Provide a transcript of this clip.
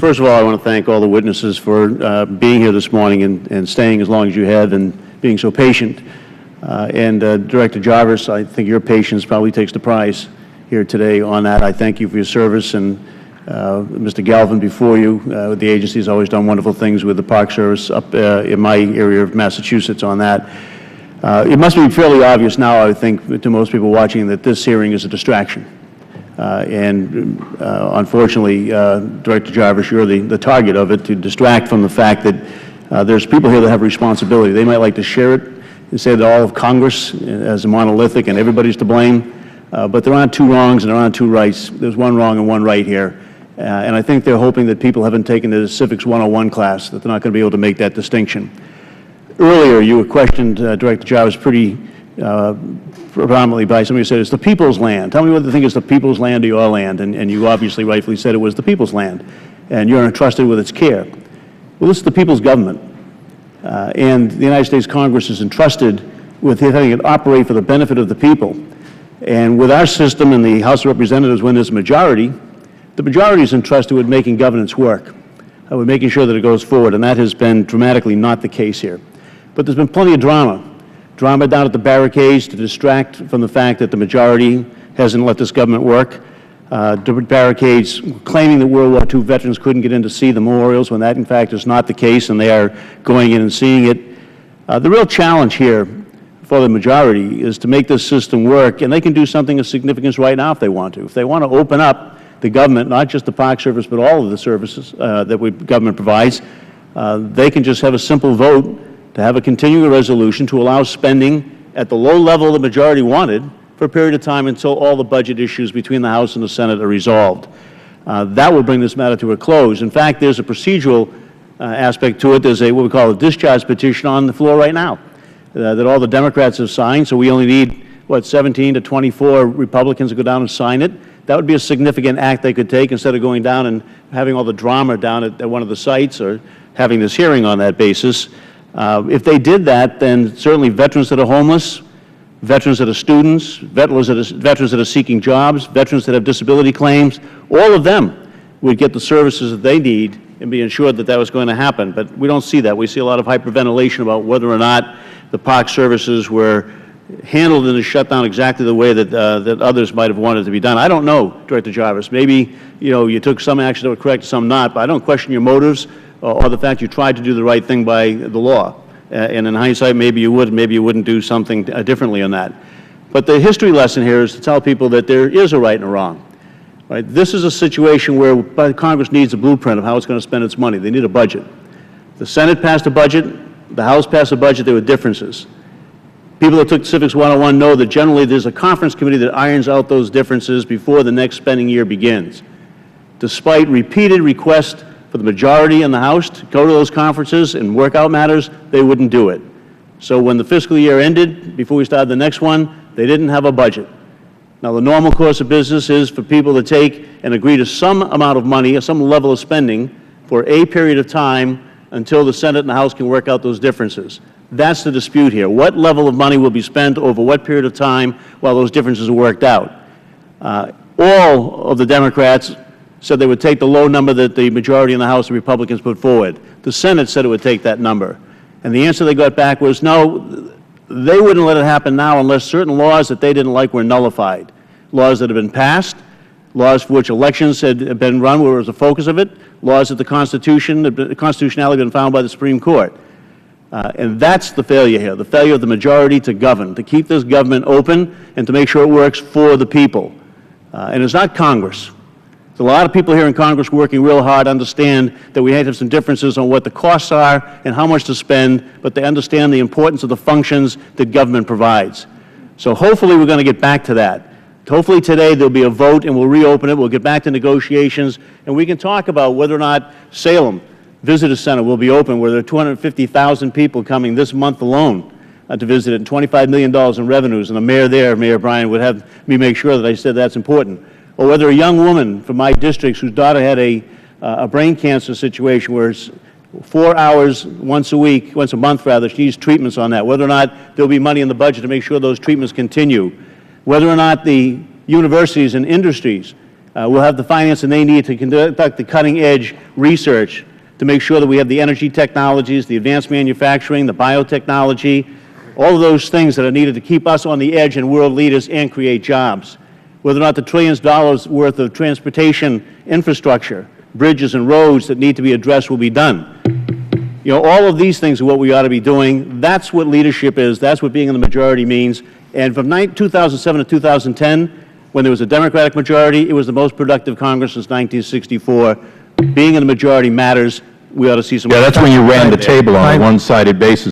First of all, I want to thank all the witnesses for being here this morning and staying as long as you have and being so patient. Director Jarvis, I think your patience probably takes the prize here today on that. I thank you for your service, and Mr. Galvin before you. The agency has always done wonderful things with the Park Service up in my area of Massachusetts on that. It must be fairly obvious now, I think, to most people watching that this hearing is a distraction. Unfortunately, Director Jarvis, you're the target of it, to distract from the fact that there's people here that have responsibility. They might like to share it and say that all of Congress is monolithic and everybody's to blame, but there aren't two wrongs and there aren't two rights. There's one wrong and one right here. And I think they're hoping that people haven't taken the Civics 101 class, that they're not going to be able to make that distinction. Earlier, you were questioned, Director Jarvis, pretty predominantly by somebody who said, it's the people's land. Tell me whether you think it's the people's land or your land. And you obviously rightfully said it was the people's land, and you're entrusted with its care. Well, this is the people's government. And the United States Congress is entrusted with having it operate for the benefit of the people. And with our system in the House of Representatives, when there's a majority, the majority is entrusted with making governance work, with making sure that it goes forward, and that has been dramatically not the case here. But there's been plenty of drama down at the barricades to distract from the fact that the majority hasn't let this government work. Barricades claiming that World War II veterans couldn't get in to see the memorials when that, in fact, is not the case, and they are going in and seeing it. The real challenge here for the majority is to make this system work, and they can do something of significance right now if they want to. If they want to open up the government, not just the Park Service, but all of the services that government provides, they can just have a simple vote to have a continuing resolution to allow spending at the low level the majority wanted for a period of time until all the budget issues between the House and the Senate are resolved. That will bring this matter to a close. In fact, there's a procedural aspect to it. There's what we call a discharge petition on the floor right now that all the Democrats have signed, so we only need, 17 to 24 Republicans to go down and sign it. That would be a significant act they could take instead of going down and having all the drama down at one of the sites or having this hearing on that basis. If they did that, then certainly veterans that are homeless, veterans that are students, veterans that are seeking jobs, veterans that have disability claims, all of them would get the services that they need and be ensured that that was going to happen. But we don't see that. We see a lot of hyperventilation about whether or not the Park services were handled in the shutdown exactly the way that others might have wanted to be done. I don't know, Director Jarvis. Maybe you took some action that were correct, some not. But I don't question your motives or the fact you tried to do the right thing by the law. And in hindsight, maybe you would, maybe you wouldn't do something differently on that. But the history lesson here is to tell people that there is a right and a wrong. Right? This is a situation where Congress needs a blueprint of how it's going to spend its money. They need a budget. The Senate passed a budget. The House passed a budget. There were differences. People that took Civics 101 know that generally there's a conference committee that irons out those differences before the next spending year begins. Despite repeated requests for the majority in the House to go to those conferences and work out matters, they wouldn't do it. So when the fiscal year ended, before we started the next one, they didn't have a budget. Now, the normal course of business is for people to take and agree to some amount of money or some level of spending for a period of time until the Senate and the House can work out those differences. That's the dispute here. What level of money will be spent over what period of time while those differences are worked out? All of the Democrats said they would take the low number that the majority in the House, the Republicans, put forward. The Senate said it would take that number. And the answer they got back was no, they wouldn't let it happen now unless certain laws that they didn't like were nullified. Laws that have been passed, laws for which elections had been run where it was the focus of it, laws that the constitutionality had been found by the Supreme Court. And that's the failure here, the failure of the majority to govern, to keep this government open and to make sure it works for the people. And it's not Congress. There's a lot of people here in Congress working real hard to understand that we have some differences on what the costs are and how much to spend, but they understand the importance of the functions that government provides. So hopefully we're going to get back to that. Hopefully today there will be a vote and we'll reopen it, we'll get back to negotiations, and we can talk about whether or not Salem Visitor Center will be open, where there are 250,000 people coming this month alone to visit it, and $25 million in revenues, and the mayor there, Mayor Bryan, would have me make sure that I said that's important. Or whether a young woman from my district whose daughter had a brain cancer situation where it's 4 hours once a month rather, she needs treatments on that, whether or not there will be money in the budget to make sure those treatments continue, whether or not the universities and industries We'll have the financing they need to conduct the cutting-edge research to make sure that we have the energy technologies, the advanced manufacturing, the biotechnology, all of those things that are needed to keep us on the edge and world leaders and create jobs. Whether or not the trillions of dollars worth of transportation infrastructure, bridges and roads that need to be addressed will be done. You know, all of these things are what we ought to be doing. That's what leadership is. That's what being in the majority means. And from 2007 to 2010, when there was a Democratic majority, it was the most productive Congress since 1964. Being in the majority matters. We ought to see some. Yeah, that's when you ran the table on a one-sided basis.